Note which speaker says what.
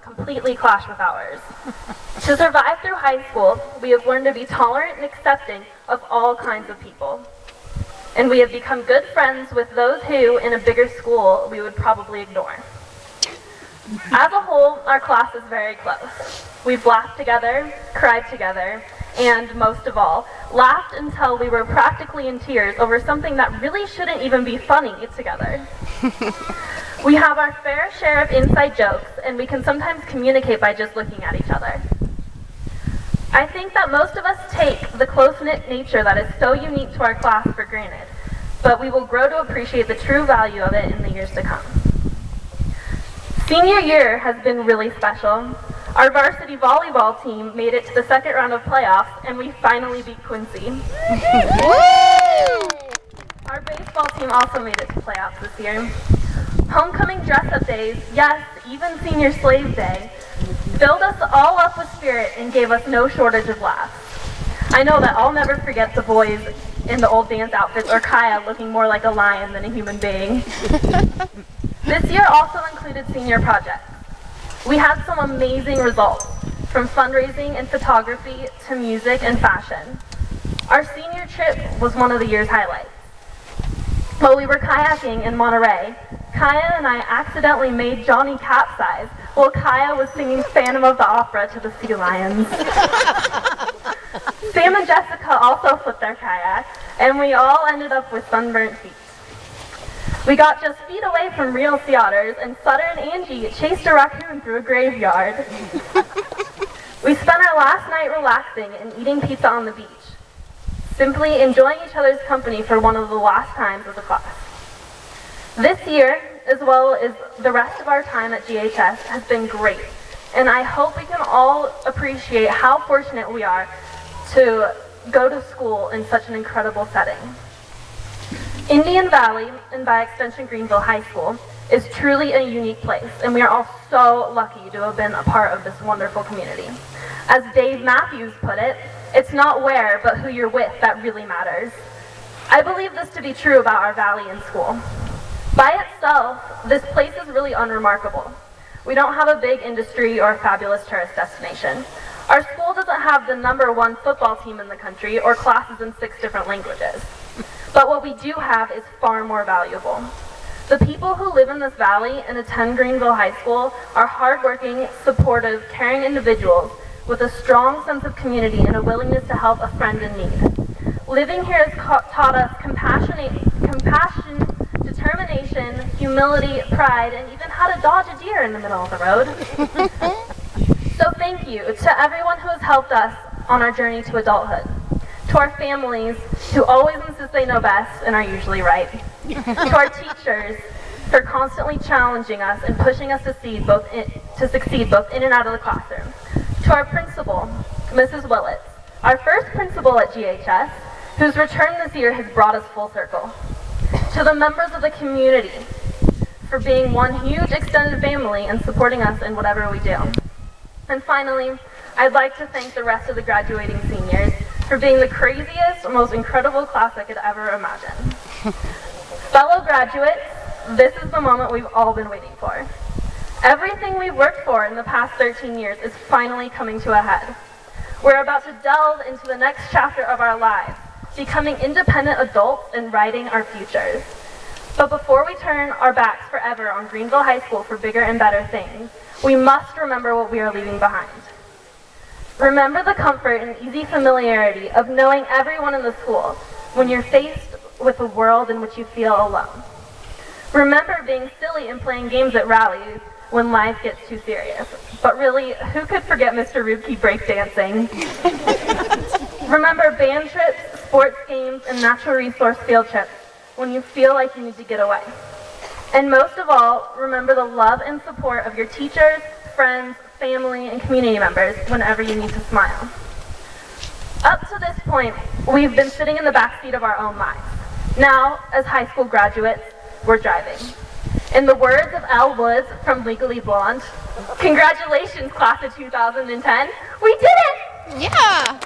Speaker 1: completely clash with ours. To survive through high school, we have learned to be tolerant and accepting of all kinds of people. And we have become good friends with those who, in a bigger school, we would probably ignore. As a whole, our class is very close. We've laughed together, cried together, and most of all, laughed until we were practically in tears over something that really shouldn't even be funny together. We have our fair share of inside jokes, and we can sometimes communicate by just looking at each other. I think that most of us take the close-knit nature that is so unique to our class for granted, but we will grow to appreciate the true value of it in the years to come. Senior year has been really special. Our varsity volleyball team made it to the second round of playoffs, and we finally beat Quincy. Our baseball team also made it to playoffs this year. Homecoming dress-up days, yes, even Senior Slave Day, filled us all up with spirit and gave us no shortage of laughs. I know that I'll never forget the boys in the old dance outfits or Kaya looking more like a lion than a human being. This year also included senior projects. We had some amazing results, from fundraising and photography to music and fashion. Our senior trip was one of the year's highlights. While we were kayaking in Monterey, Kaya and I accidentally made Johnny capsize while Kaya was singing Phantom of the Opera to the sea lions. Sam and Jessica also flipped their kayak, and we all ended up with sunburnt feet. We got just feet away from real sea otters, and Sutter and Angie chased a raccoon through a graveyard. We spent our last night relaxing and eating pizza on the beach, simply enjoying each other's company for one of the last times as a class. This year, as well as the rest of our time at GHS, has been great, and I hope we can all appreciate how fortunate we are to go to school in such an incredible setting. Indian Valley, and by extension Greenville High School, is truly a unique place, and we are all so lucky to have been a part of this wonderful community. As Dave Matthews put it, it's not where, but who you're with that really matters. I believe this to be true about our valley and school. By itself, this place is really unremarkable. We don't have a big industry or a fabulous tourist destination. Our school doesn't have the #1 football team in the country or classes in 6 different languages. But what we do have is far more valuable. The people who live in this valley and attend Greenville High School are hardworking, supportive, caring individuals with a strong sense of community and a willingness to help a friend in need. Living here has taught us compassion, determination, humility, pride, and even how to dodge a deer in the middle of the road. So thank you to everyone who has helped us on our journey to adulthood. To our families, who always insist they know best and are usually right. To our teachers, for constantly challenging us and pushing us to succeed both in and out of the classroom. To our principal, Mrs. Willits, our first principal at GHS, whose return this year has brought us full circle. To the members of the community, for being one huge extended family and supporting us in whatever we do. And finally, I'd like to thank the rest of the graduating seniors for being the craziest, most incredible class I could ever imagine. Fellow graduates, this is the moment we've all been waiting for. Everything we've worked for in the past 13 years is finally coming to a head. We're about to delve into the next chapter of our lives, becoming independent adults and writing our futures. But before we turn our backs forever on Greenville High School for bigger and better things, we must remember what we are leaving behind. Remember the comfort and easy familiarity of knowing everyone in the school when you're faced with a world in which you feel alone. Remember being silly and playing games at rallies when life gets too serious. But really, who could forget Mr. Rubke breakdancing? Remember band trips, sports games, and natural resource field trips when you feel like you need to get away. And most of all, remember the love and support of your teachers, friends, family, and community members whenever you need to smile. Up to this point, we've been sitting in the backseat of our own lives. Now, as high school graduates, we're driving. In the words of Elle Woods from Legally Blonde, congratulations, class of 2010, we did it!
Speaker 2: Yeah!